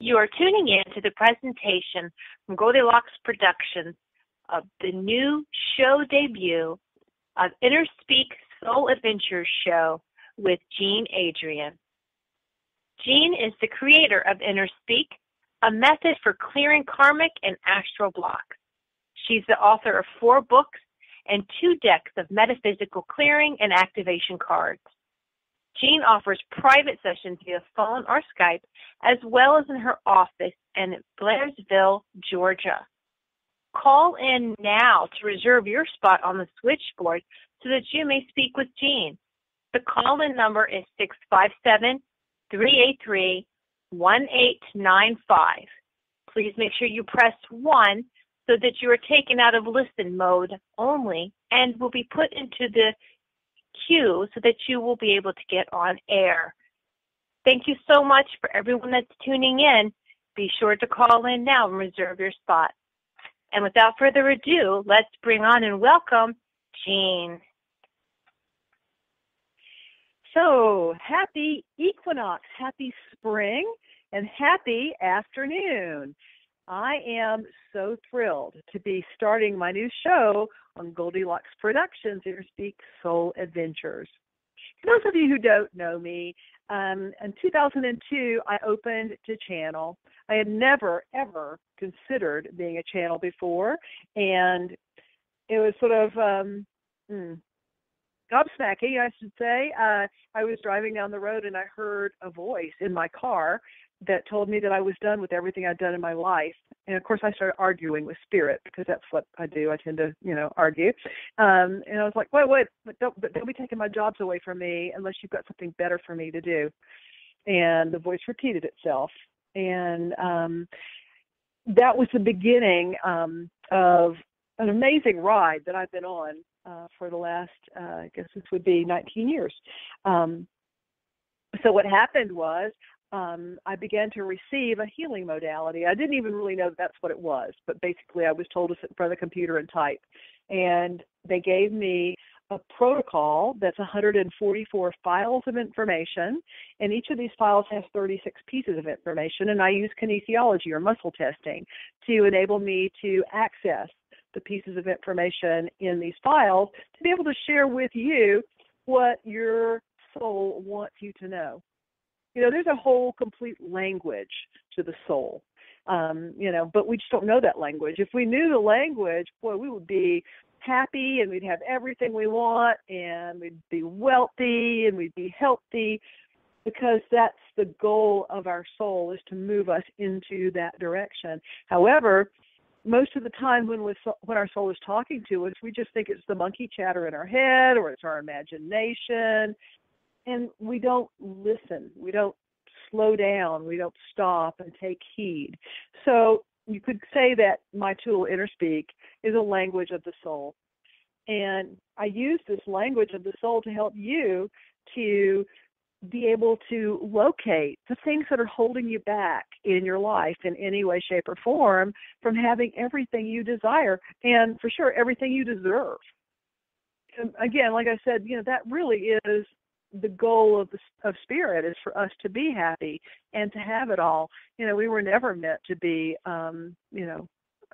You are tuning in to the presentation from Goldilocks Productions of the new show debut of InnerSpeak Soul Adventures Show with Jean Adrian. Jean is the creator of InnerSpeak, a method for clearing karmic and astral blocks. She's the author of 4 books and 2 decks of metaphysical clearing and activation cards. Jean offers private sessions via phone or Skype, as well as in her office in Blairsville, Georgia. Call in now to reserve your spot on the switchboard so that you may speak with Jean. The call-in number is 657-383-1895. Please make sure you press 1 so that you are taken out of listen mode only and will be put into the queue so that you will be able to get on air. Thank you so much for everyone that's tuning in. Be sure to call in now and reserve your spot. And without further ado, let's bring on and welcome Jean. So, happy equinox, happy spring, and happy afternoon. I am so thrilled to be starting my new show on Goldilocks Productions, InnerSpeak Soul Adventures. For those of you who don't know me, in 2002, I opened the channel. I had never, ever considered being a channel before, and it was sort of gobsmacking, I should say. I was driving down the road, and I heard a voice in my car that told me that I was done with everything I'd done in my life. And of course I started arguing with spirit because that's what I do. I tend to, argue. And I was like, wait, don't be taking my jobs away from me unless you've got something better for me to do. And the voice repeated itself. And that was the beginning of an amazing ride that I've been on for the last, I guess this would be 19 years. So what happened was, I began to receive a healing modality. I didn't even really know that's what it was, but basically I was told to sit in front of the computer and type. And they gave me a protocol that's 144 files of information, and each of these files has 36 pieces of information, and I use kinesiology or muscle testing to enable me to access the pieces of information in these files to be able to share with you what your soul wants you to know. There's a whole complete language to the soul, but we just don't know that language. If we knew the language, boy, we would be happy and we'd have everything we want and we'd be wealthy and we'd be healthy, because that's the goal of our soul, is to move us into that direction. However, most of the time when our soul is talking to us, we just think it's the monkey chatter in our head or it's our imagination. And we don't listen, we don't slow down, we don't stop and take heed. So you could say that my tool, InnerSpeak, is a language of the soul. And I use this language of the soul to help you to be able to locate the things that are holding you back in your life in any way, shape, or form from having everything you desire, and for sure, everything you deserve. And again, like I said, that really is the goal of spirit, is for us to be happy and to have it all. We were never meant to be,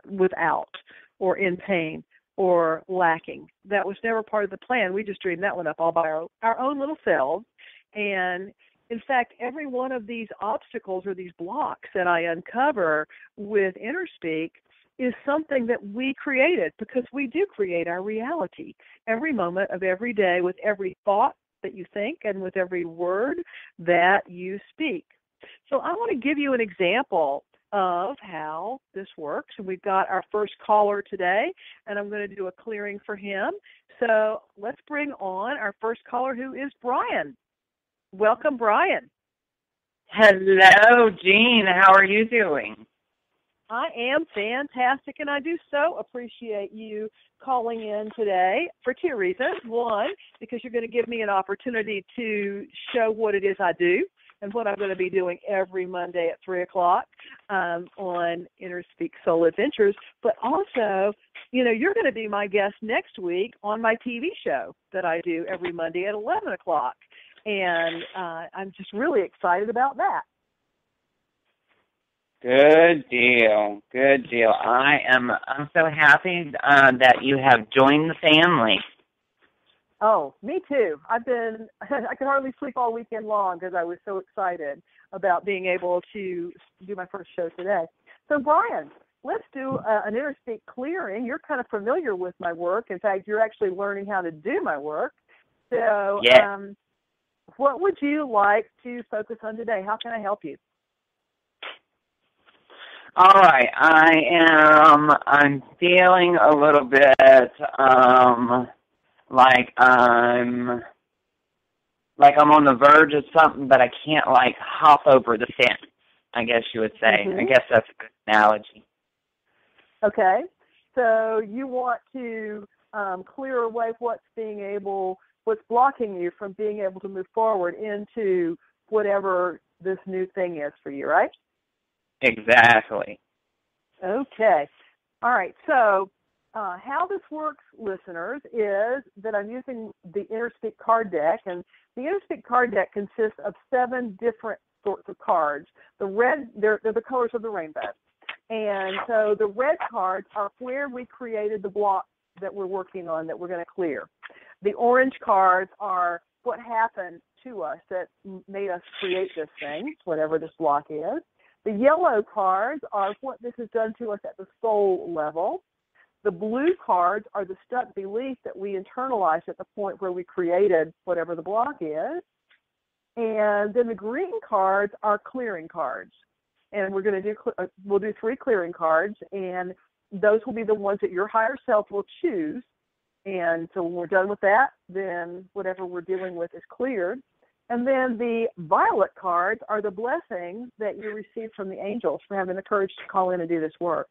without or in pain or lacking. That was never part of the plan. We just dreamed that one up all by our own little selves. And in fact, every one of these obstacles or these blocks that I uncover with InnerSpeak is something that we created, because we do create our reality every moment of every day with every thought that you think and with every word that you speak. So I want to give you an example of how this works. And we've got our first caller today, and I'm going to do a clearing for him. So let's bring on our first caller, who is Brian. Welcome, Brian. Hello, Jean. How are you doing? I am fantastic, and I do so appreciate you calling in today for 2 reasons. One, because you're going to give me an opportunity to show what it is I do and what I'm going to be doing every Monday at 3 o'clock on InnerSpeak Soul Adventures. But also, you're going to be my guest next week on my TV show that I do every Monday at 11 o'clock. And I'm just really excited about that. Good deal. Good deal. I'm so happy that you have joined the family. Oh, me too. I could hardly sleep all weekend long because I was so excited about being able to do my first show today. So, Brian, let's do an interstate clearing. You're kind of familiar with my work. In fact, you're actually learning how to do my work. So, Yeah. What would you like to focus on today? How can I help you? All right. I'm feeling a little bit like I'm on the verge of something, but I can't hop over the fence, I guess you would say. Mm-hmm. I guess that's a good analogy. Okay. So you want to clear away what's blocking you from being able to move forward into whatever this new thing is for you, right? Exactly. Okay. All right. So how this works, listeners, is that I'm using the Interspeak card deck, and the Interspeak card deck consists of 7 different sorts of cards. The red, they're the colors of the rainbow. And so the red cards are where we created the block that we're working on that we're going to clear. The orange cards are what happened to us that made us create this thing, whatever this block is. The yellow cards are what this has done to us at the soul level. The blue cards are the stuck belief that we internalized at the point where we created whatever the block is. And then the green cards are clearing cards. And we're going to we'll do 3 clearing cards, and those will be the ones that your higher self will choose. And so when we're done with that, then whatever we're dealing with is cleared. And then the violet cards are the blessings that you receive from the angels for having the courage to call in and do this work.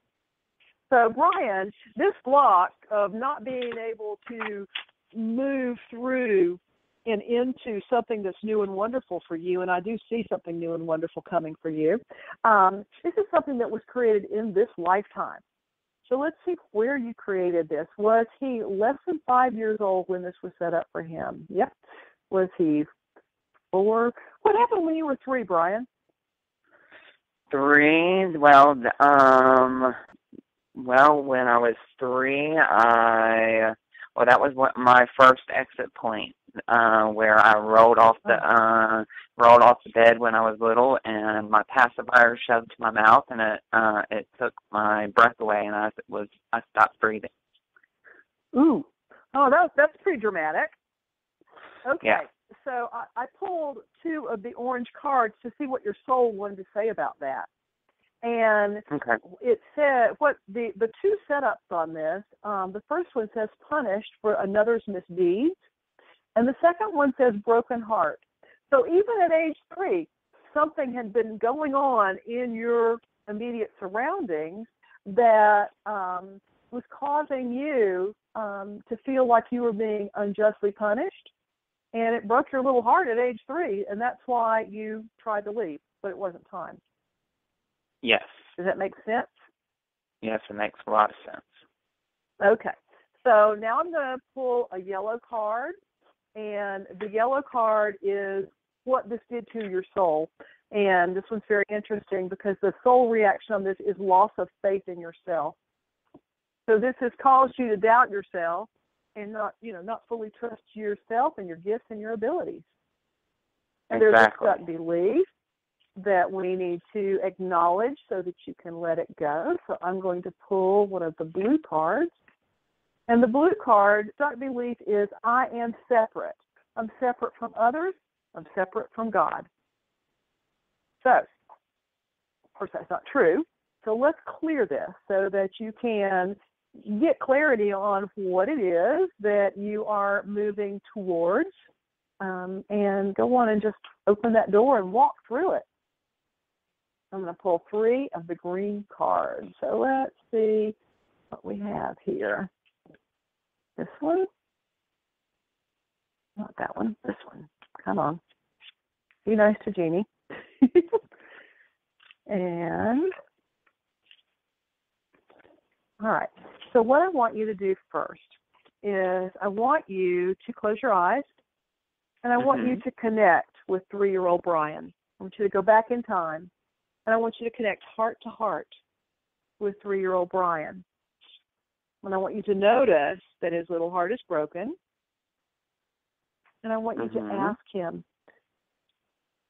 So, Brian, this block of not being able to move through and into something that's new and wonderful for you, and I do see something new and wonderful coming for you, this is something that was created in this lifetime. So let's see where you created this. Was he less than 5 years old when this was set up for him? Yep. Was he 4? What happened when you were 3, Brian? 3? Well, when I was 3, that was my first exit point, where I rolled off the bed when I was little, and my pacifier shoved to my mouth, and it took my breath away, and I stopped breathing. Ooh, oh, that's pretty dramatic. Okay, yeah. So I pulled 2 of the orange cards to see what your soul wanted to say about that. And it said, the 2 setups on this, the first one says punished for another's misdeeds, and the second one says broken heart. So even at age 3, something had been going on in your immediate surroundings that was causing you to feel like you were being unjustly punished, and it broke your little heart at age 3, and that's why you tried to leave, but it wasn't time. Yes. Does that make sense? Yes, it makes a lot of sense. Okay. So now I'm going to pull a yellow card, and the yellow card is what this did to your soul. And this one's very interesting because the soul reaction on this is loss of faith in yourself. So this has caused you to doubt yourself and not fully trust yourself and your gifts and your abilities. And exactly. There's a stuck belief that we need to acknowledge so that you can let it go. So I'm going to pull one of the blue cards. And the blue card, stuck belief, is I am separate. I'm separate from others. I'm separate from God. So, of course, that's not true. So let's clear this so that you can get clarity on what it is that you are moving towards, and go on and just open that door and walk through it. I'm going to pull 3 of the green cards. So let's see what we have here. This one? Not that one. This one. Come on. Be nice to Jeannie. And, all right. So what I want you to do first is I want you to close your eyes, and I want you to connect with 3-year-old Brian. I want you to go back in time, and I want you to connect heart to heart with 3-year-old Brian. And I want you to notice that his little heart is broken. And I want you to ask him,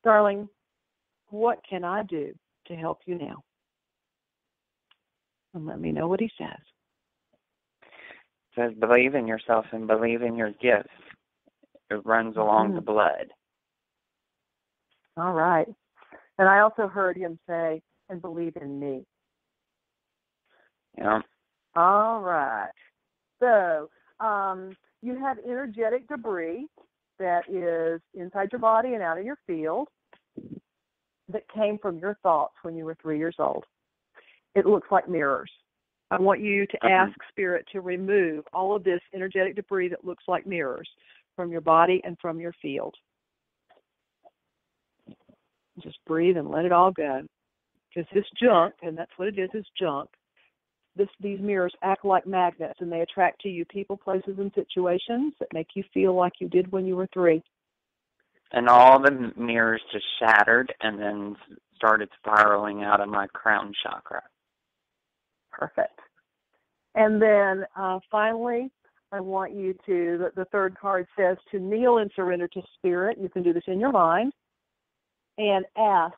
darling, what can I do to help you now? And let me know what he says. It says, believe in yourself and believe in your gifts. It runs along the blood. All right. And I also heard him say, and believe in me. Yeah. All right. So you have energetic debris that is inside your body and out in your field that came from your thoughts when you were 3 years old. It looks like mirrors. I want you to ask Spirit to remove all of this energetic debris that looks like mirrors from your body and from your field. Just breathe and let it all go. Because this junk, and that's what it is junk, these mirrors act like magnets, and they attract to you people, places, and situations that make you feel like you did when you were 3. And all the mirrors just shattered and then started spiraling out of my crown chakra. Perfect. And then finally, I want you to, the third card says to kneel and surrender to Spirit. You can do this in your mind. And ask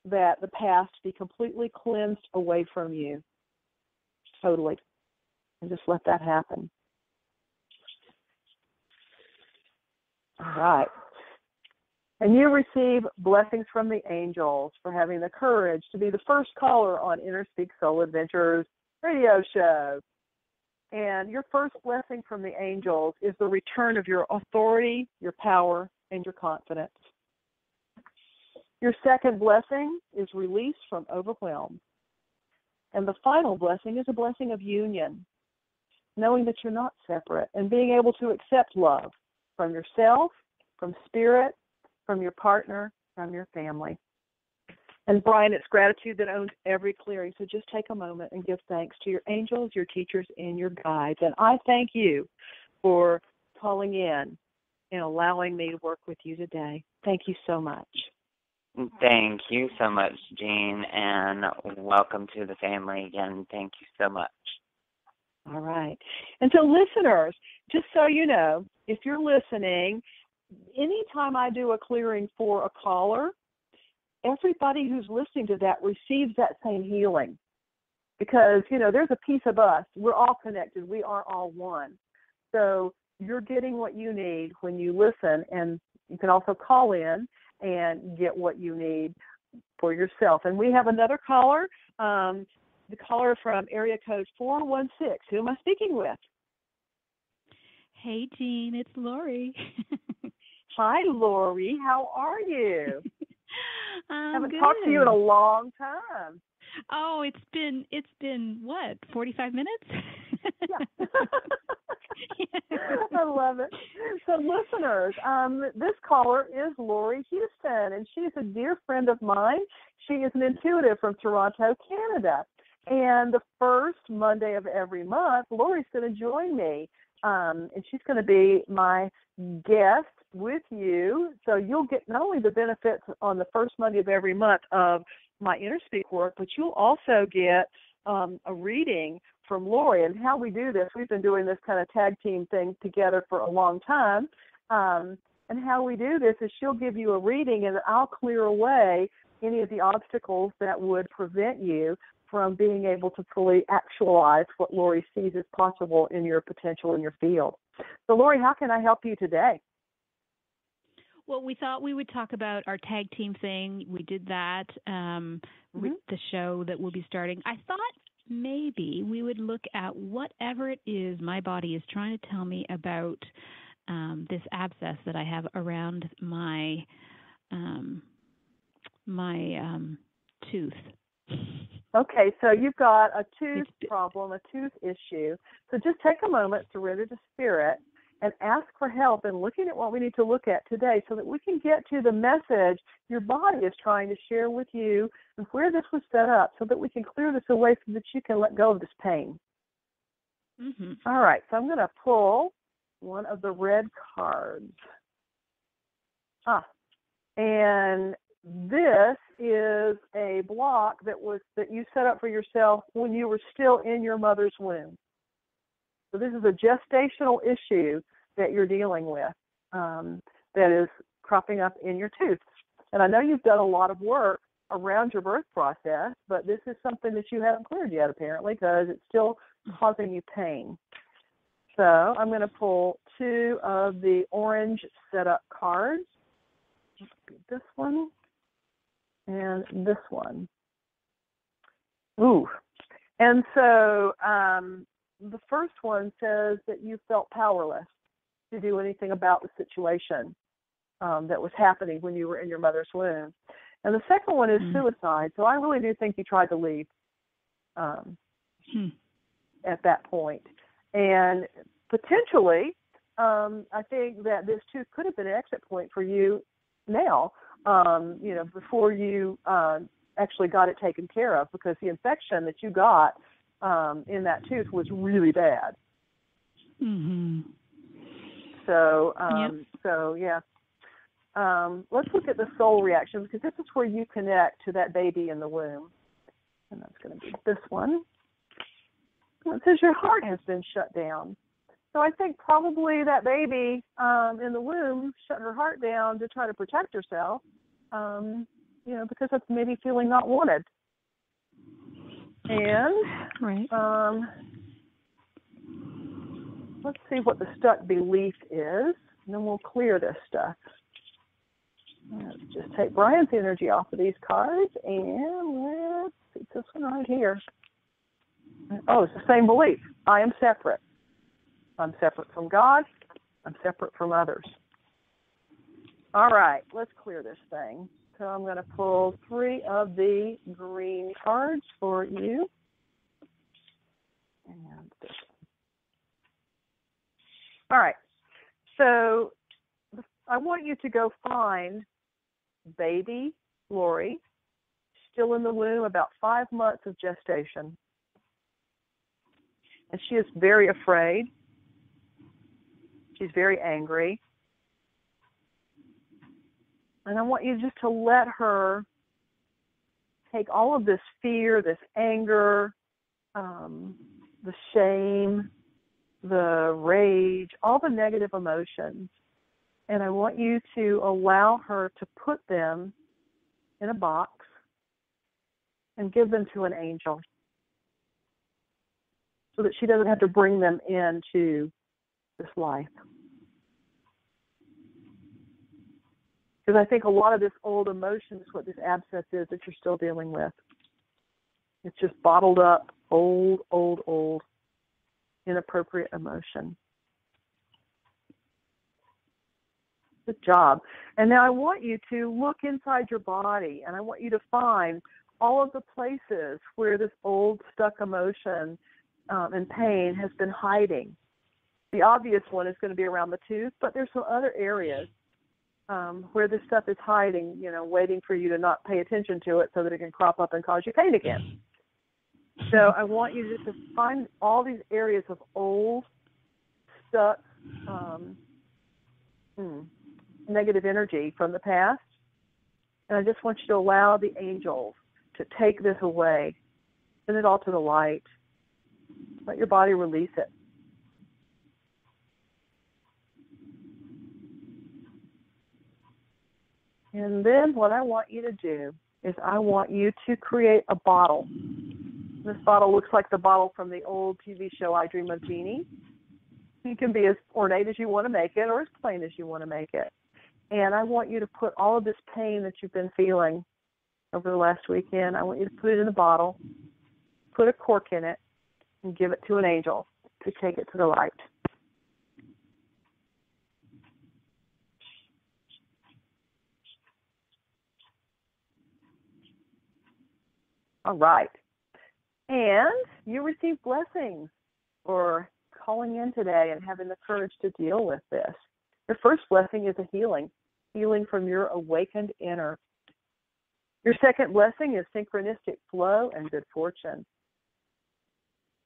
that the past be completely cleansed away from you. Totally. And just let that happen. All right. And you receive blessings from the angels for having the courage to be the first caller on Inner Speak Soul Adventures radio show. And your first blessing from the angels is the return of your authority, your power, and your confidence. Your second blessing is release from overwhelm. And the final blessing is a blessing of union, knowing that you're not separate and being able to accept love from yourself, from Spirit, from your partner, from your family. And Brian, it's gratitude that owns every clearing. So just take a moment and give thanks to your angels, your teachers, and your guides. And I thank you for calling in and allowing me to work with you today. Thank you so much. Thank you so much, Jean, and welcome to the family again. Thank you so much. All right. And so listeners, just so you know, if you're listening, anytime I do a clearing for a caller, everybody who's listening to that receives that same healing. Because, you know, there's a piece of us. We're all connected. We are all one. So you're getting what you need when you listen, and you can also call in and get what you need for yourself. And we have another caller, the caller from area code 416. Who am I speaking with? Hey, Jean, it's Lori. Hi, Lori. How are you? I haven't talked to you in a long time. Oh, it's been what, 45 minutes? Yeah. I love it. So listeners, this caller is Lori Houston, and she's a dear friend of mine. She is an intuitive from Toronto, Canada. And the first Monday of every month, Lori's going to join me, and she's going to be my guest with you. So you'll get not only the benefits on the first Monday of every month of my Inner Speak work, but you'll also get a reading from Lori. And how we do this, we've been doing this kind of tag team thing together for a long time. And how we do this is she'll give you a reading, and I'll clear away any of the obstacles that would prevent you from being able to fully actualize what Lori sees as possible in your potential in your field. So, Lori, how can I help you today? Well, we thought we would talk about our tag team thing. We did that, the show that we'll be starting. I thought maybe we would look at whatever it is my body is trying to tell me about this abscess that I have around my tooth. Okay, so you've got a tooth problem, a tooth issue. So just take a moment, surrender to Spirit, and ask for help in looking at what we need to look at today so that we can get to the message your body is trying to share with you and where this was set up so that we can clear this away so that you can let go of this pain. Mm-hmm. All right, so I'm going to pull one of the red cards. And this is a block that you set up for yourself when you were still in your mother's womb. So this is a gestational issue that you're dealing with that is cropping up in your tooth. And I know you've done a lot of work around your birth process, but this is something that you haven't cleared yet, apparently, because it's still causing you pain. So I'm going to pull 2 of the orange setup cards. This one and this one. Ooh. And so the first one says that you felt powerless to do anything about the situation that was happening when you were in your mother's womb. And the second one is suicide. So I really do think you tried to leave at that point. And potentially, I think that this too could have been an exit point for you now, before you actually got it taken care of, because the infection that you got in that tooth was really bad. Mm-hmm. So, let's look at the soul reaction, because this is where you connect to that baby in the womb. And that's going to be this one. It says your heart has been shut down. So I think probably that baby in the womb shut her heart down to try to protect herself, because of maybe feeling not wanted. And let's see what the stuck belief is, and then we'll clear this stuff. Let's just take Brian's energy off of these cards, and let's see this one right here. Oh, it's the same belief. I am separate. I'm separate from God. I'm separate from others. All right, let's clear this thing. So I'm going to pull 3 of the green cards for you. And this one. All right, so I want you to go find baby Lori, still in the womb, about 5 months of gestation. And she is very afraid. She's very angry. And I want you just to let her take all of this fear, this anger, the shame, the rage, all the negative emotions. And I want you to allow her to put them in a box and give them to an angel, so that she doesn't have to bring them into this life. Because I think a lot of this old emotion is what this abscess is that you're still dealing with. It's just bottled up, old, inappropriate emotion. Good job. And now I want you to look inside your body, and I want you to find all of the places where this old stuck emotion and pain has been hiding. The obvious one is going to be around the tooth, but there's some other areas where this stuff is hiding, waiting for you to not pay attention to it so that it can crop up and cause you pain again. So I want you just to find all these areas of old, stuck, negative energy from the past. And I just want you to allow the angels to take this away, send it all to the light. Let your body release it. And then what I want you to do is I want you to create a bottle. This bottle looks like the bottle from the old TV show I Dream of Jeannie. It can be as ornate as you want to make it or as plain as you want to make it. And I want you to put all of this pain that you've been feeling over the last weekend, I want you to put it in a bottle, put a cork in it, and give it to an angel to take it to the light. All right. And you receive blessings for calling in today and having the courage to deal with this. Your first blessing is a healing from your awakened inner. Your second blessing is synchronistic flow and good fortune.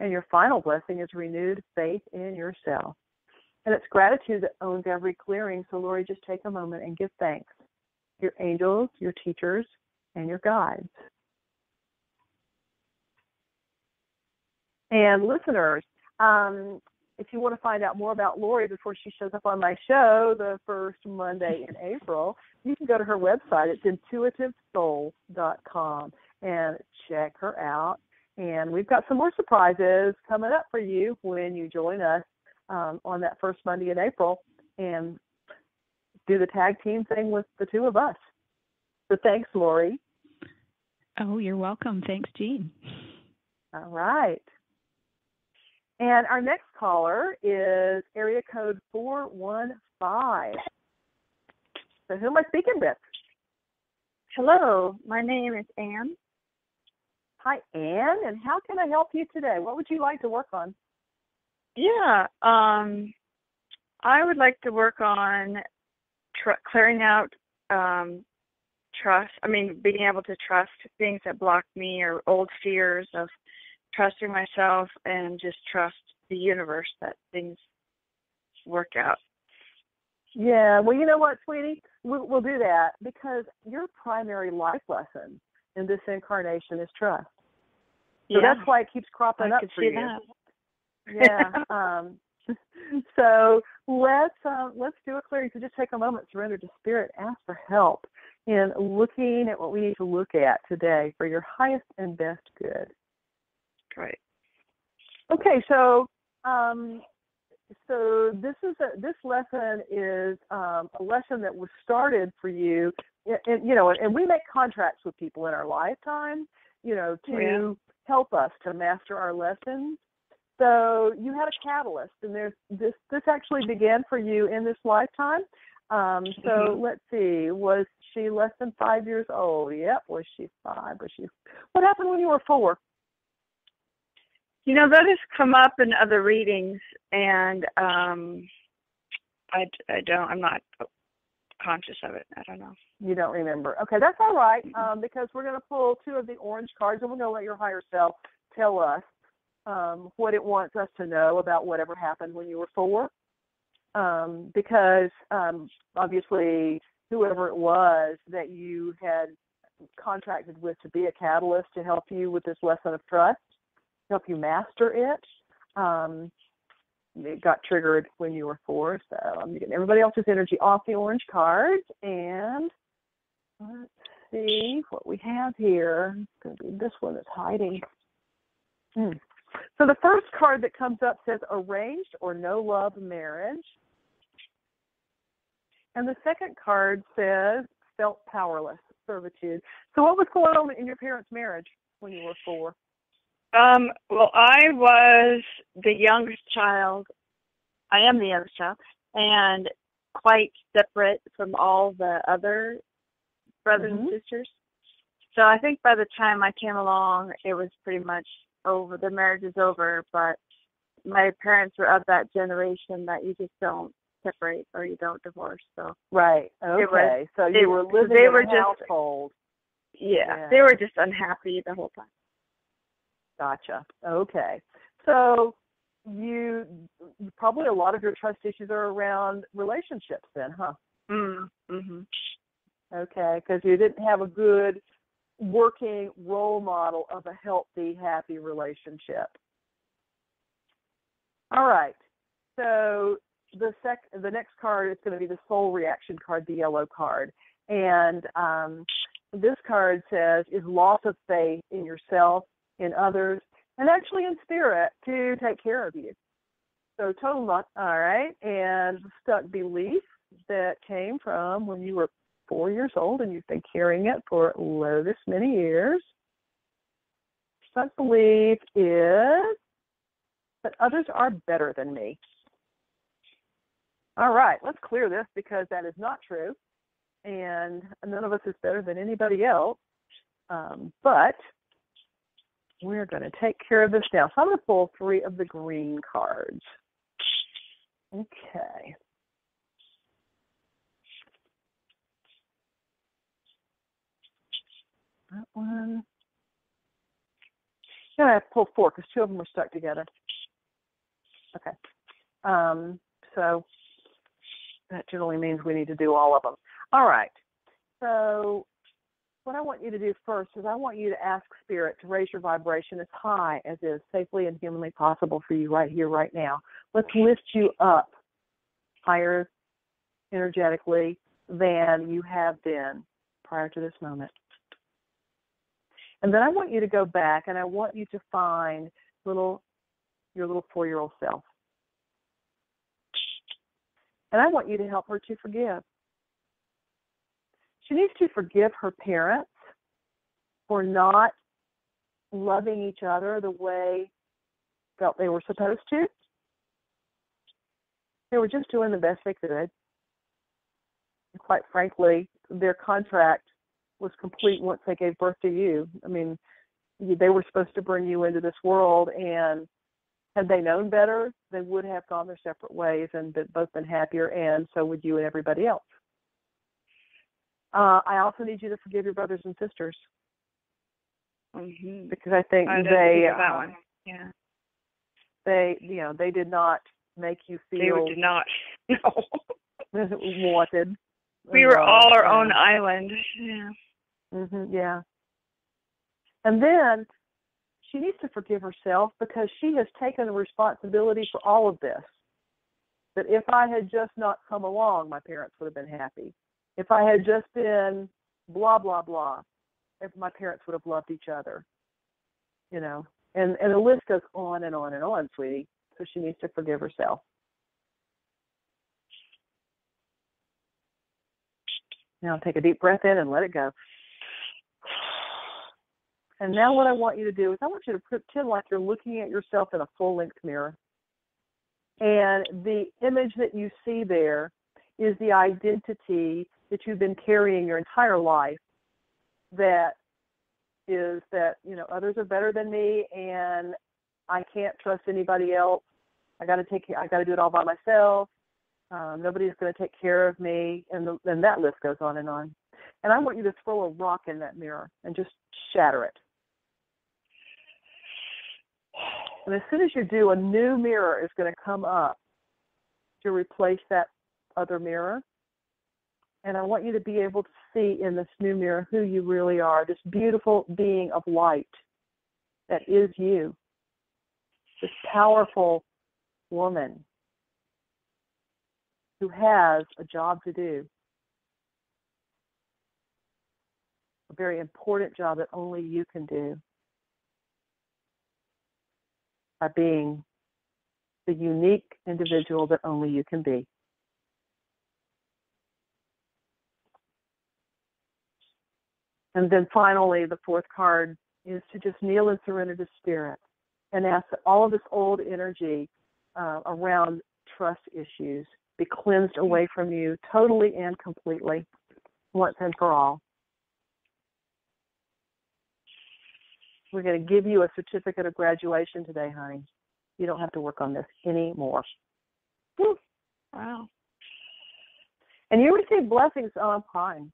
And your final blessing is renewed faith in yourself. And it's gratitude that owns every clearing. So, Lori, just take a moment and give thanks. your angels, your teachers, and your guides. And listeners, if you want to find out more about Lori before she shows up on my show the first Monday in April, you can go to her website. It's intuitivesoul.com and check her out. And we've got some more surprises coming up for you when you join us on that first Monday in April and do the tag team thing with the two of us. So thanks, Lori. Oh, you're welcome. Thanks, Jean. All right. And our next caller is area code 415. So who am I speaking with? Hello, my name is Anne. Hi, Anne, and how can I help you today? What would you like to work on? Yeah, I would like to work on clearing out trust. I mean, being able to trust things that block me or old fears of trusting myself and just trust the universe that things work out. Yeah, well, you know what, sweetie? We'll do that because your primary life lesson in this incarnation is trust. So Yeah. that's why it keeps cropping I up could for see you. that. Yeah. So let's do a clearing. So just take a moment, surrender to Spirit, ask for help in looking at what we need to look at today for your highest and best good. Great. Okay, so this lesson is a lesson that was started for you, and we make contracts with people in our lifetime, to help us to master our lessons. So you had a catalyst, and this actually began for you in this lifetime. So let's see, was she less than 5 years old? Yep. Was she 5? What happened when you were 4? That has come up in other readings, and I'm not conscious of it. I don't know. You don't remember. Okay, that's all right, because we're going to pull 2 of the orange cards, and we're going to let your higher self tell us what it wants us to know about whatever happened when you were 4. Because obviously whoever it was that you had contracted with to be a catalyst to help you with this lesson of trust, help you master it, it got triggered when you were 4. So I'm getting everybody else's energy off the orange cards, and let's see what we have here. It's going to be this one that's hiding. So the first card that comes up says arranged or no love marriage. And the second card says felt powerless, servitude. So what was going on in your parents' marriage when you were 4? Well, I was the youngest child. I am the youngest child, and quite separate from all the other brothers and sisters. So I think by the time I came along, it was pretty much over. The marriage is over, but my parents were of that generation that you just don't separate or you don't divorce. So right. Okay. So you were living in a household. Yeah, they were just unhappy the whole time. Gotcha. Okay. So you probably a lot of your trust issues are around relationships then, huh? Okay, because you didn't have a good working role model of a healthy, happy relationship. All right. So the next card is going to be the soul reaction card, the yellow card. And this card says, is loss of faith in yourself, in others, and actually in spirit to take care of you. So total luck, all right, and stuck belief that came from when you were 4 years old and you've been carrying it for this many years. Stuck belief is that others are better than me. All right, let's clear this because that is not true, and none of us is better than anybody else, but we're going to take care of this now. So I'm going to pull 3 of the green cards. Okay. That one. Yeah, I have to pull 4 because 2 of them were stuck together. Okay. So that generally means we need to do all of them. All right. So what I want you to do first is I want you to ask Spirit to raise your vibration as high as is safely and humanly possible for you right here, right now. Let's lift you up higher energetically than you have been prior to this moment. And then I want you to go back and I want you to find your little 4-year-old self. And I want you to help her to forgive. She needs to forgive her parents for not loving each other the way felt they were supposed to. They were just doing the best they could. And quite frankly, their contract was complete once they gave birth to you. I mean, they were supposed to bring you into this world, and had they known better, they would have gone their separate ways and both been happier, and so would you and everybody else. I also need you to forgive your brothers and sisters. Mm-hmm. Because I think that one. Yeah. They did not make you feel They did not. No. wanted. We were all our own island. Yeah. Yeah. And then she needs to forgive herself because she has taken the responsibility for all of this. That if I had just not come along, my parents would have been happy. If I had just been blah, blah, blah, if my parents would have loved each other, And the list goes on and on and on, sweetie. So she needs to forgive herself. Now take a deep breath in and let it go. And now what I want you to do is I want you to pretend like you're looking at yourself in a full-length mirror. And the image that you see there is the identity that you've been carrying your entire life, that is that, others are better than me and I can't trust anybody else. I got to do it all by myself. Nobody's going to take care of me. And that list goes on. And I want you to throw a rock in that mirror and just shatter it. And as soon as you do, a new mirror is going to come up to replace that other mirror. And I want you to be able to see in this new mirror who you really are, this beautiful being of light that is you, this powerful woman who has a job to do, a very important job that only you can do by being the unique individual that only you can be. And then finally, the fourth card is to just kneel and surrender to Spirit and ask that all of this old energy around trust issues be cleansed away from you totally and completely, once and for all. We're going to give you a certificate of graduation today, honey. You don't have to work on this anymore. Woo. Wow. And you receive blessings. Oh, I'm crying.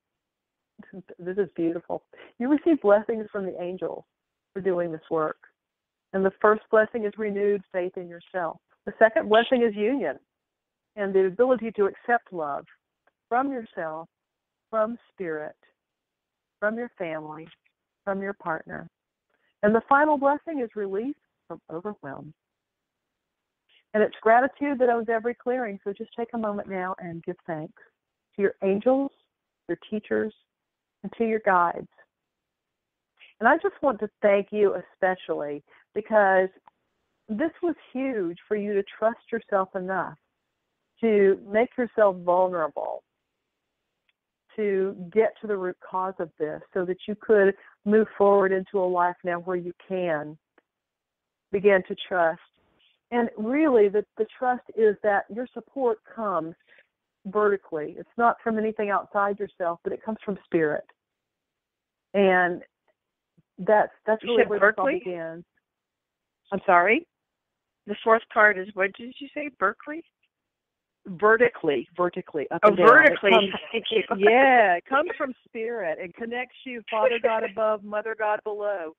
This is beautiful. You receive blessings from the angels for doing this work. And the first blessing is renewed faith in yourself. The second blessing is union and the ability to accept love from yourself, from Spirit, from your family, from your partner. And the final blessing is release from overwhelm. And it's gratitude that owns every clearing. So just take a moment now and give thanks to your angels, your teachers, and to your guides. And I just want to thank you especially because this was huge for you to trust yourself enough to make yourself vulnerable, to get to the root cause of this so that you could move forward into a life now where you can begin to trust. And really, the trust is that your support comes vertically. It's not from anything outside yourself, but it comes from Spirit. And that's really where this all begins. I'm sorry? The fourth card is, what did you say, Berkeley? Vertically, up and down. Vertically. Thank you. Yeah, it comes from Spirit and connects you, Father God above, Mother God below,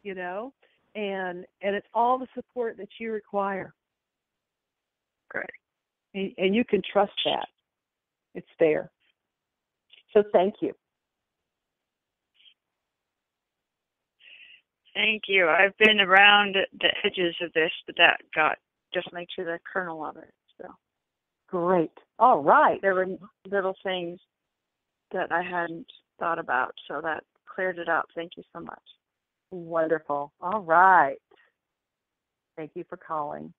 and it's all the support that you require. Great. And you can trust that. It's there. So thank you. Thank you. I've been around the edges of this, but that got just made to the kernel of it. So Great. All right. there were little things that I hadn't thought about, so that cleared it up. Thank you so much. Wonderful. All right. Thank you for calling.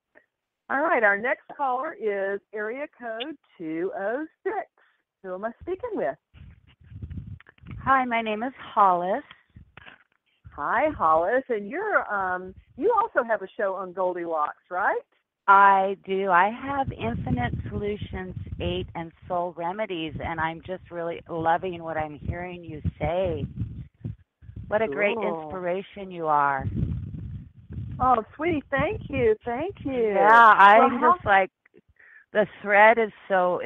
All right. Our next caller is area code 206. Who am I speaking with? Hi, my name is Hollis. Hi, Hollis. And you're you also have a show on Goldilocks, right? I do. I have Infinite Solutions 8 and Soul Remedies, and I'm just really loving what I'm hearing you say. What a great inspiration you are. Oh, sweetie, thank you. Thank you. Yeah, I'm just like, the thread is so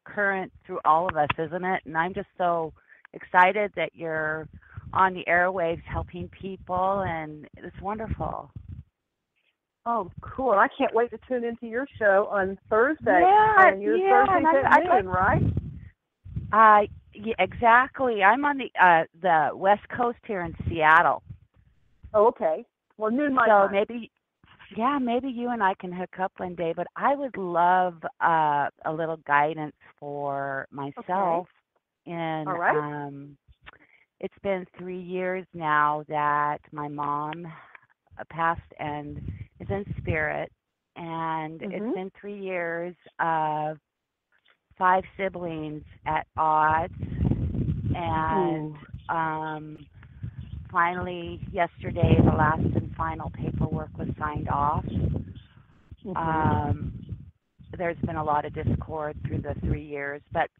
current through all of us, isn't it? And I'm just so excited that you're on the airwaves helping people, and it's wonderful. Oh, cool. I can't wait to tune into your show on Thursday. Yeah, and you're Thursdays at noon, right? Yeah, exactly. I'm on the West Coast here in Seattle. Oh, okay. Well, noon my time. So maybe you and I can hook up one day, but I would love a little guidance for myself. Okay. And all right. It's been 3 years now that my mom passed and is in spirit, and it's been 3 years of 5 siblings at odds, and finally yesterday the last and final paperwork was signed off. There's been a lot of discord through the 3 years, but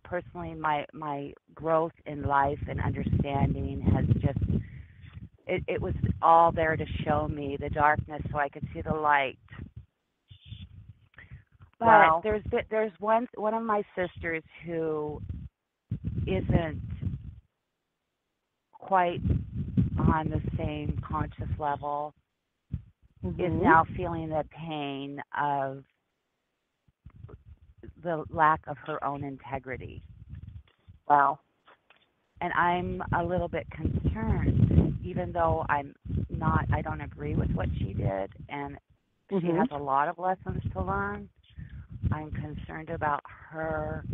personally my growth in life and understanding has just it was all there to show me the darkness so I could see the light. But wow. there's one of my sisters who isn't quite on the same conscious level, is now feeling the pain of the lack of her own integrity. Wow. And I'm a little bit concerned, even though I don't agree with what she did, and she has a lot of lessons to learn. I'm concerned about her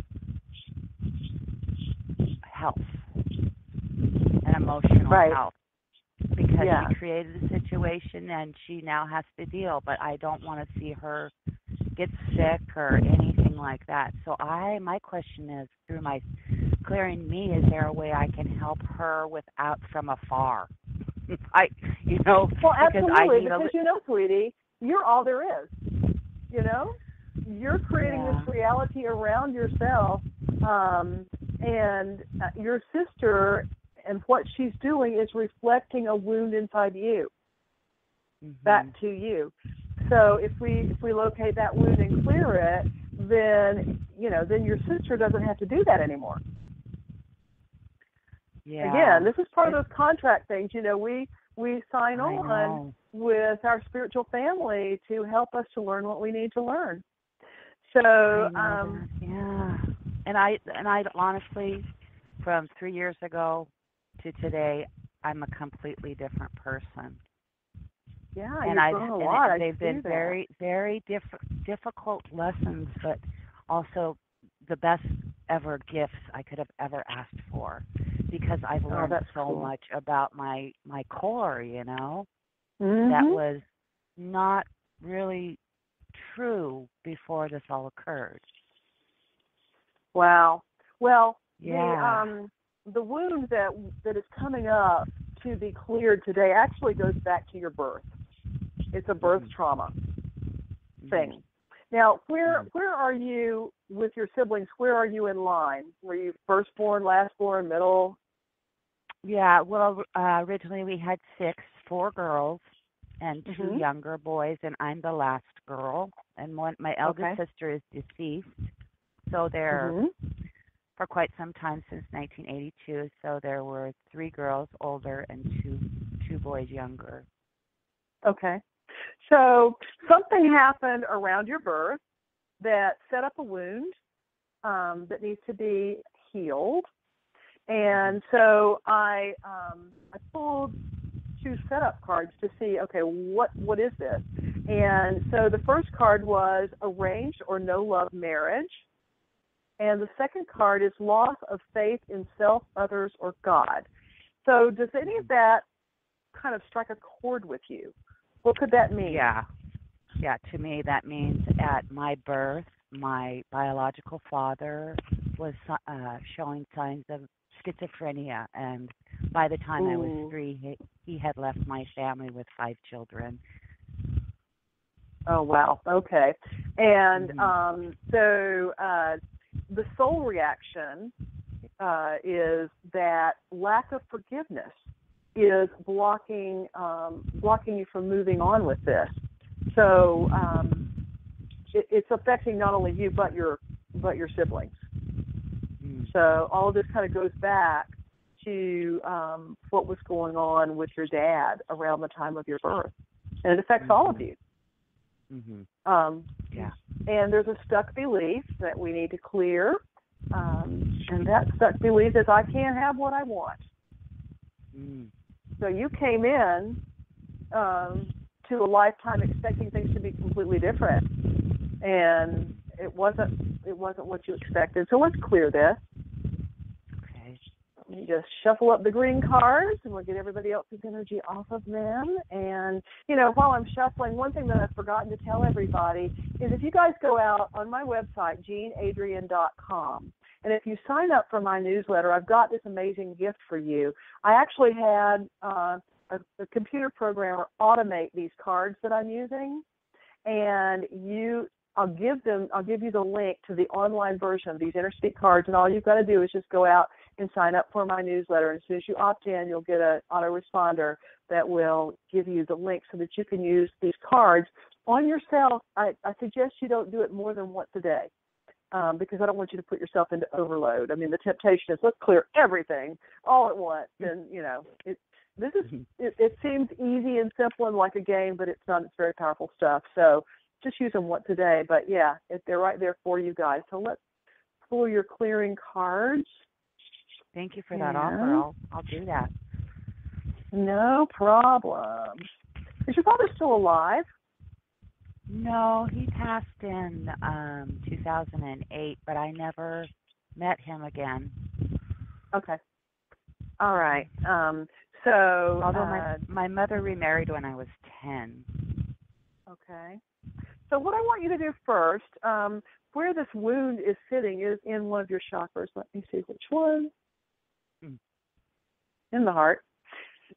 health and emotional health, because she created a situation and she now has to deal, but I don't want to see her get sick or anything like that. So my question is, through my clearing me, is there a way I can help her without from afar? Well, absolutely, because sweetie, you're all there is. You're creating this reality around yourself, and your sister and what she's doing is reflecting a wound inside you back to you. So if we locate that wound and clear it, then your sister doesn't have to do that anymore. Yeah. Again, this is part of those contract things. We sign on with our spiritual family to help us to learn what we need to learn. So and I honestly, from 3 years ago to today, I'm a completely different person. Yeah, and you've grown a lot. They've been very, very difficult lessons, but also the best ever gifts I could have ever asked for, because I've learned so much about my core, that was not really true before this all occurred. Wow. Well, the wound that is coming up to be cleared today actually goes back to your birth. It's a birth trauma thing. Now, where are you with your siblings? Where are you in line? Were you firstborn, lastborn, middle? Yeah, well, originally we had 4 girls and 2 younger boys, and I'm the last girl. And my eldest sister is deceased, so they're for quite some time, since 1982. So there were 3 girls older and two boys younger. Okay. So something happened around your birth that set up a wound that needs to be healed. And so I pulled two setup cards to see, okay, what is this? And so the first card was arranged or no love marriage. And the second card is loss of faith in self, others, or God. So does any of that kind of strike a chord with you? What could that mean? Yeah. Yeah, to me that means at my birth, my biological father was showing signs of schizophrenia, and by the time I was 3, he had left my family with 5 children. Oh, wow. Okay. And so the soul reaction is that lack of forgiveness is blocking you from moving on with this. So it's affecting not only you but your siblings. So all of this kind of goes back to what was going on with your dad around the time of your birth, and it affects all of you. Yeah. And there's a stuck belief that we need to clear, and that stuck belief is I can't have what I want. So you came in to a lifetime expecting things to be completely different, and it wasn't what you expected. So let's clear this. Okay. You just shuffle up the green cards, and we'll get everybody else's energy off of them. And, while I'm shuffling, one thing that I've forgotten to tell everybody is if you guys go out on my website, JeanAdrian.com, and if you sign up for my newsletter, I've got this amazing gift for you. I actually had a computer programmer automate these cards that I'm using, and I'll give you the link to the online version of these Inner Speak cards, and all you've got to do is just go out and sign up for my newsletter. And as soon as you opt in, you'll get an autoresponder that will give you the link so that you can use these cards on yourself. I suggest you don't do it more than once a day because I don't want you to put yourself into overload. I mean, the temptation is let's clear everything all at once, and it seems easy and simple and like a game, but it's not. It's very powerful stuff. So just use them once a day. But yeah, they're right there for you guys. So let's pull your clearing cards. Thank you for that offer. I'll do that. No problem. Is your father still alive? No, he passed in 2008, but I never met him again. Okay. All right. So, although my mother remarried when I was 10. Okay. So what I want you to do first, where this wound is sitting is in one of your chakras. Let me see which one. In the heart.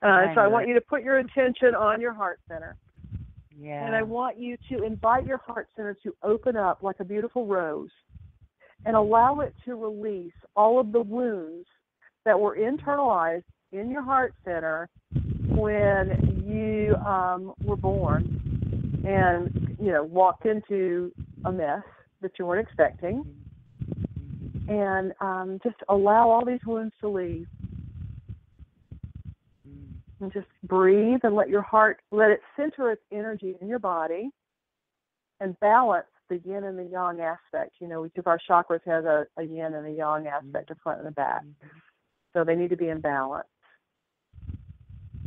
So I want you to put your attention on your heart center. Yeah. And I want you to invite your heart center to open up like a beautiful rose and allow it to release all of the wounds that were internalized in your heart center when you were born and, walked into a mess that you weren't expecting. And just allow all these wounds to leave. And just breathe and let your heart, let it center its energy in your body and balance the yin and the yang aspect. Each of our chakras has a yin and a yang aspect, the front and the back. So they need to be in balance.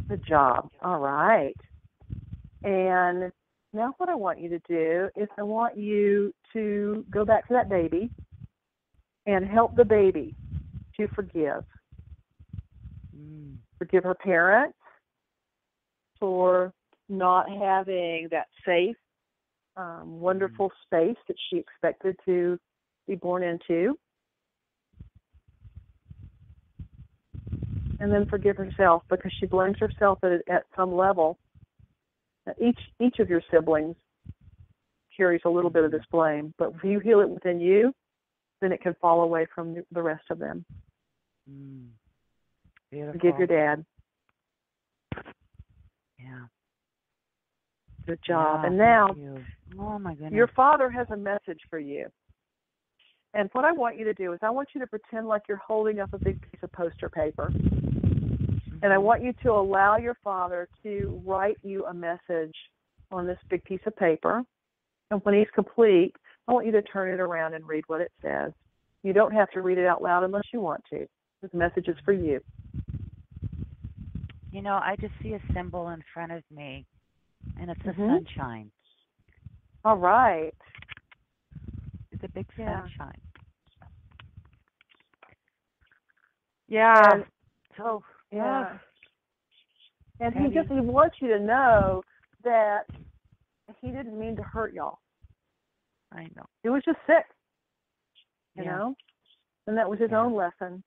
Good job. All right. And now what I want you to do is I want you to go back to that baby and help the baby to forgive. Forgive her parents for not having that safe, wonderful space that she expected to be born into. And then forgive herself because she blames herself at some level. Each of your siblings carries a little bit of this blame, but if you heal it within you, then it can fall away from the rest of them. Beautiful. Forgive your dad. Yeah. Good job. Yeah, and now, oh my goodness, your father has a message for you. And what I want you to do is I want you to pretend like you're holding up a big piece of poster paper. And I want you to allow your father to write you a message on this big piece of paper. And when he's complete, I want you to turn it around and read what it says. You don't have to read it out loud unless you want to. This message is for you. You know, I just see a symbol in front of me, and it's a sunshine. All right. It's a big sunshine. Yeah. And so, yeah. And he wants you to know that he didn't mean to hurt y'all. I know. He was just sick, you know? And that was his own lesson.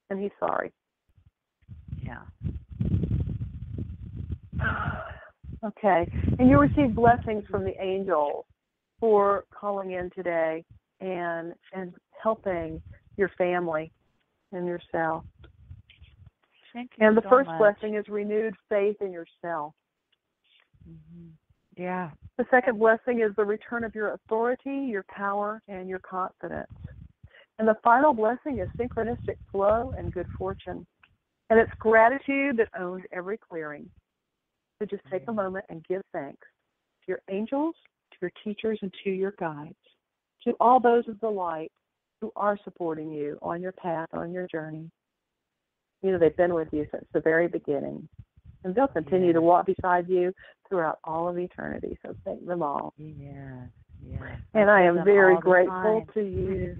And he's sorry. Yeah. Okay. And you received blessings from the angels for calling in today and helping your family and yourself. Thank you and the so first much. blessing is renewed faith in yourself. Mm-hmm. Yeah. The second blessing is the return of your authority, your power, and your confidence. And the final blessing is synchronistic flow and good fortune. And it's gratitude that owns every clearing. So just take a moment and give thanks to your angels, to your teachers, and to your guides, to all those of the light who are supporting you on your path, on your journey. You know, they've been with you since the very beginning. And they'll continue to walk beside you throughout all of eternity. So thank them all. Yeah. And I am very grateful to you.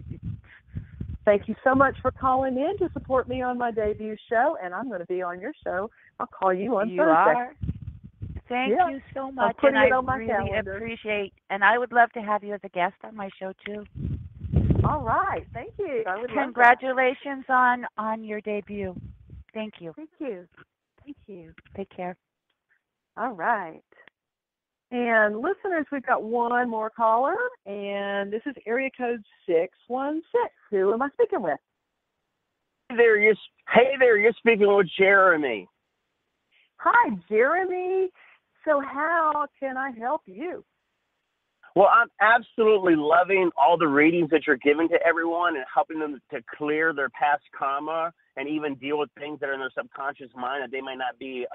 Thank you so much for calling in to support me on my debut show. And I'm going to be on your show. I'll call you on Thursday. You are? Thank you so much. And I really calendar. Appreciate, and I would love to have you as a guest on my show too. All right. Thank you. I would Congratulations on your debut. Thank you. Thank you. Thank you. Take care. All right. And listeners, we've got one more caller, and this is area code 616. Who am I speaking with? Hey there, you're speaking with Jeremy. Hi, Jeremy. So how can I help you? Well, I'm absolutely loving all the readings that you're giving to everyone and helping them to clear their past karma and even deal with things that are in their subconscious mind that they might not be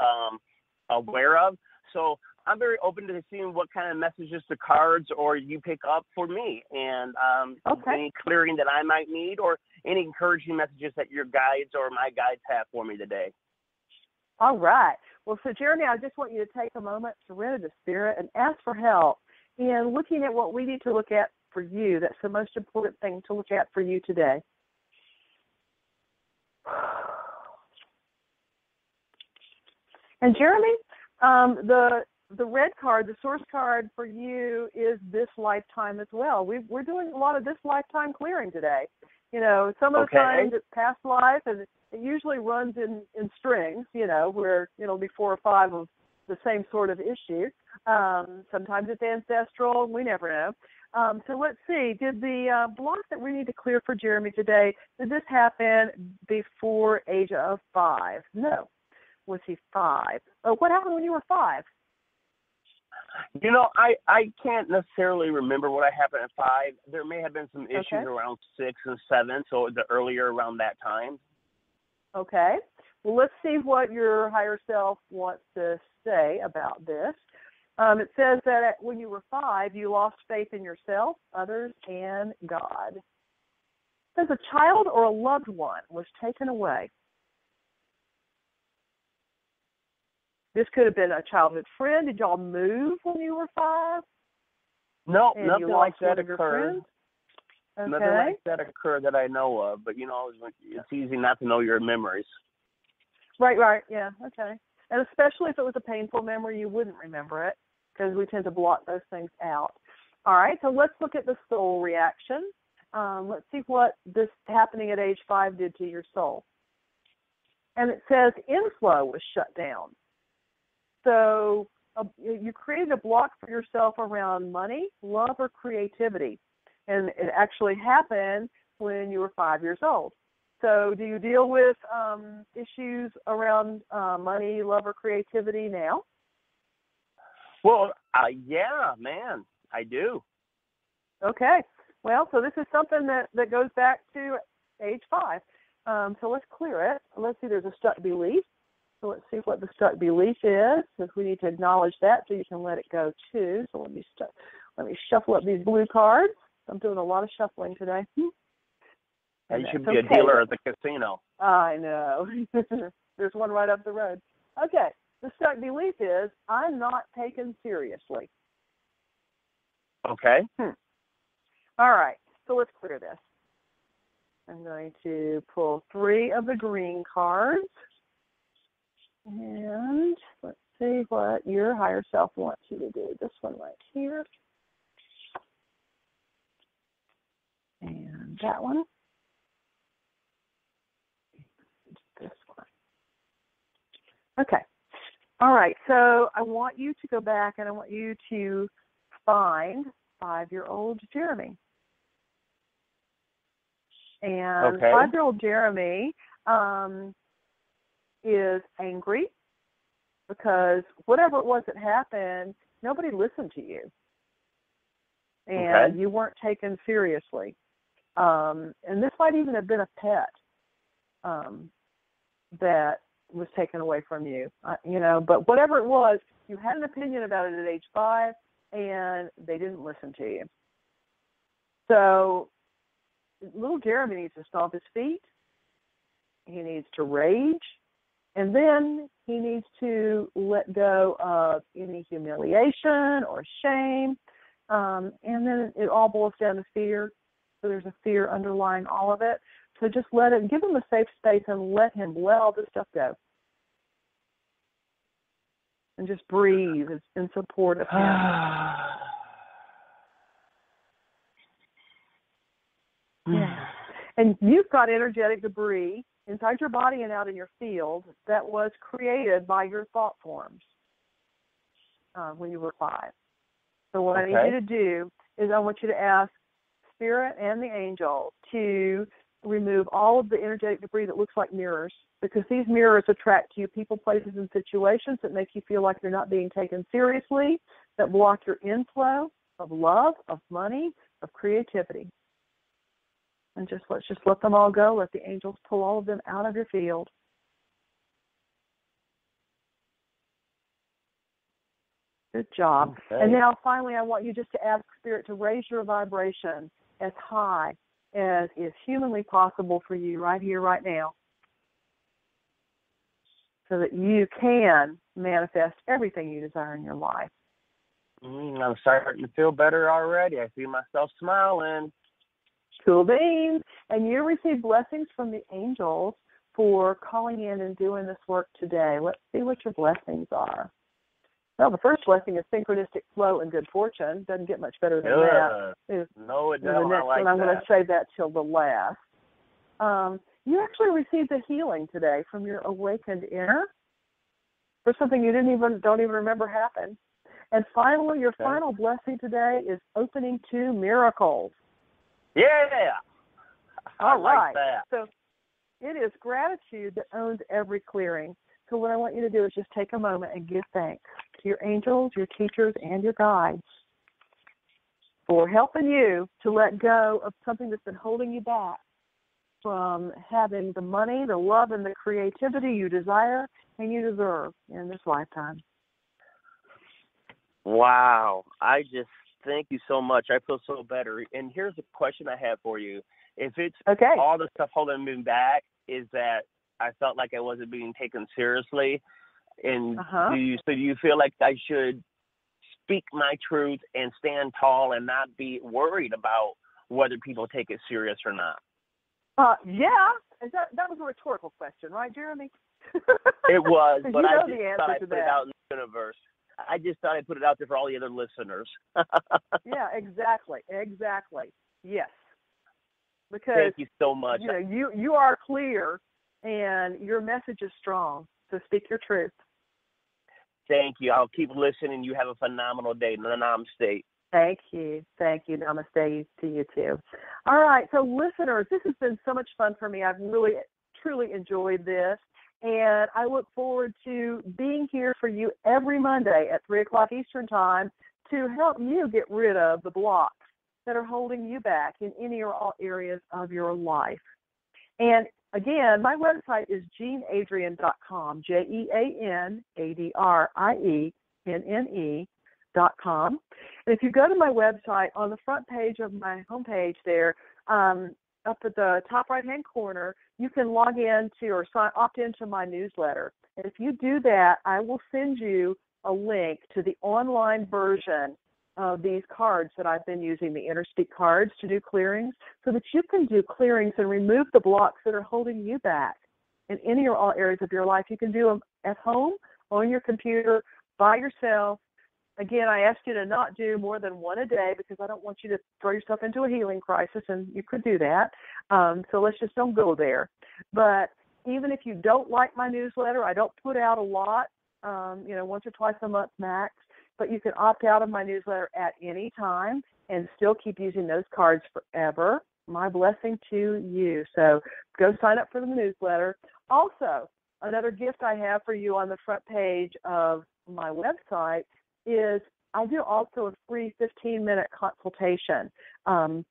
aware of. So I'm very open to seeing what kind of messages the cards or you pick up for me, and any clearing that I might need or any encouraging messages that your guides or my guides have for me today. All right. Well, so Jeremy, I just want you to take a moment, surrender to Spirit, and ask for help in looking at what we need to look at for you. That's the most important thing to look at for you today. And Jeremy, the red card, the source card for you is this lifetime as well. We're doing a lot of this lifetime clearing today. You know, some of the times it's past life, and it usually runs in strings, you know, where it'll be 4 or 5 of the same sort of issue. Sometimes it's ancestral, we never know. So let's see, did the block that we need to clear for Jeremy today, did this happen before age of 5? No. Was he 5? Oh, what happened when you were 5? You know, I can't necessarily remember what happened at 5. There may have been some issues around 6 and 7, so the earlier around that time. Okay. Well, let's see what your higher self wants to say about this. It says that when you were 5, you lost faith in yourself, others, and God. It says a child or a loved one was taken away. This could have been a childhood friend. Did y'all move when you were 5? No, nothing like that occurred. Okay. Nothing like that occurred that I know of. But, you know, it's easy not to know your memories. Right. Yeah, okay. And especially if it was a painful memory, you wouldn't remember it because we tend to block those things out. All right, so let's look at the soul reaction. Let's see what this happening at age 5 did to your soul. And it says inflow was shut down. So you created a block for yourself around money, love, or creativity. And it actually happened when you were 5 years old. So do you deal with issues around money, love, or creativity now? Well, yeah, man, I do. Okay. Well, so this is something that goes back to age 5. So let's clear it. Let's see, there's a stuck belief. So let's see what the stuck belief is, because we need to acknowledge that so you can let it go too. So let me shuffle up these blue cards. I'm doing a lot of shuffling today. You should be a dealer at the casino. I know. There's one right up the road. Okay, the stuck belief is, I'm not taken seriously. Okay. All right, so let's clear this. I'm going to pull 3 of the green cards. And let's see what your higher self wants you to do. This one right here. And that one. This one. Okay. All right, so I want you to go back and I want you to find 5-year-old Jeremy. And 5-year-old Jeremy is angry because whatever it was that happened, nobody listened to you. And you weren't taken seriously. And this might even have been a pet that was taken away from you, but whatever it was, you had an opinion about it at age 5, and they didn't listen to you. So little Jeremy needs to stomp his feet. He needs to rage. And then he needs to let go of any humiliation or shame. And then it all boils down to fear. So there's a fear underlying all of it. So just give him a safe space and let all this stuff go. And just breathe in support of him. Yeah. And you've got energetic debris inside your body and out in your field that was created by your thought forms when you were 5. So what I need you to do is I want you to ask Spirit and the angels to remove all of the energetic debris that looks like mirrors, because these mirrors attract to you people, places, and situations that make you feel like you're not being taken seriously, that block your inflow of love, of money, of creativity. And let's let them all go. Let the angels pull all of them out of your field. Good job. Okay. And now, finally, I want you just to ask Spirit to raise your vibration as high as is humanly possible for you right here, right now, so that you can manifest everything you desire in your life. I'm starting to feel better already. I see myself smiling. Cool beans. And you receive blessings from the angels for calling in and doing this work today. Let's see what your blessings are. Well, the first blessing is synchronistic flow and good fortune. Doesn't get much better than that. No, it doesn't. The next one, I'm going to save that till the last. You actually received a healing today from your awakened inner for something you don't even remember happened. And finally, your final blessing today is opening to miracles. Yeah. All right. Like that. So it is gratitude that owns every clearing. So what I want you to do is just take a moment and give thanks to your angels, your teachers, and your guides for helping you to let go of something that's been holding you back from having the money, the love, and the creativity you desire and you deserve in this lifetime. Wow. I just thank you so much. I feel so better. And here's a question I have for you. If it's all the stuff holding me back is that I felt like I wasn't being taken seriously, and do you feel like I should speak my truth and stand tall and not be worried about whether people take it serious or not? Yeah. That was a rhetorical question, right, Jeremy? It was, but I just thought I'd put it out in the universe. I just thought I'd put it out there for all the other listeners. Yeah, exactly. Yes. Because thank you so much. You are clear and your message is strong. So speak your truth. Thank you. I'll keep listening. You have a phenomenal day. Namaste. Thank you. Namaste to you too. All right. So listeners, this has been so much fun for me. I've really, truly enjoyed this. And I look forward to being here for you every Monday at 3 o'clock Eastern Time to help you get rid of the blocks that are holding you back in any or all areas of your life. And again, my website is JeanAdrienne.com, JeanAdrienne.com. And if you go to my website, on the front page of my homepage there, up at the top right-hand corner, you can log in to or opt into my newsletter. And if you do that, I will send you a link to the online version of these cards that I've been using, the InnerSpeak cards, to do clearings, so that you can do clearings and remove the blocks that are holding you back in any or all areas of your life. You can do them at home, on your computer, by yourself. Again, I asked you to not do more than one a day because I don't want you to throw yourself into a healing crisis, and you could do that. So let's just don't go there. But even if you don't like my newsletter, I don't put out a lot, once or twice a month max, but you can opt out of my newsletter at any time and still keep using those cards forever. My blessing to you. So go sign up for the newsletter. Also, another gift I have for you on the front page of my website is I do also a free 15-minute consultation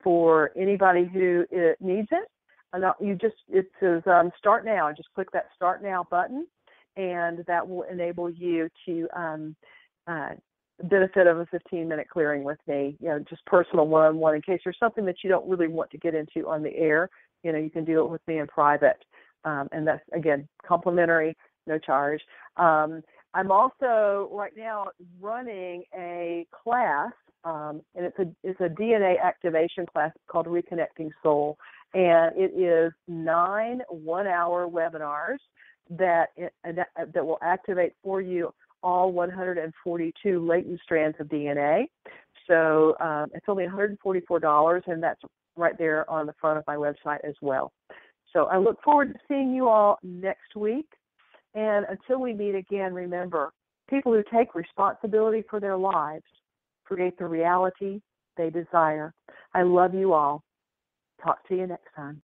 for anybody who needs it. It says Start Now. Just click that Start Now button, and that will enable you to benefit of a 15-minute clearing with me, just personal one-on-one in case there's something that you don't really want to get into on the air. You can do it with me in private. And that's, again, complimentary, no charge. I'm also right now running a class, and it's a DNA activation class called Reconnecting Soul, and it is 9 one-hour webinars that will activate for you all 142 latent strands of DNA. So it's only $144, and that's right there on the front of my website as well. So I look forward to seeing you all next week. And until we meet again, remember, people who take responsibility for their lives create the reality they desire. I love you all. Talk to you next time.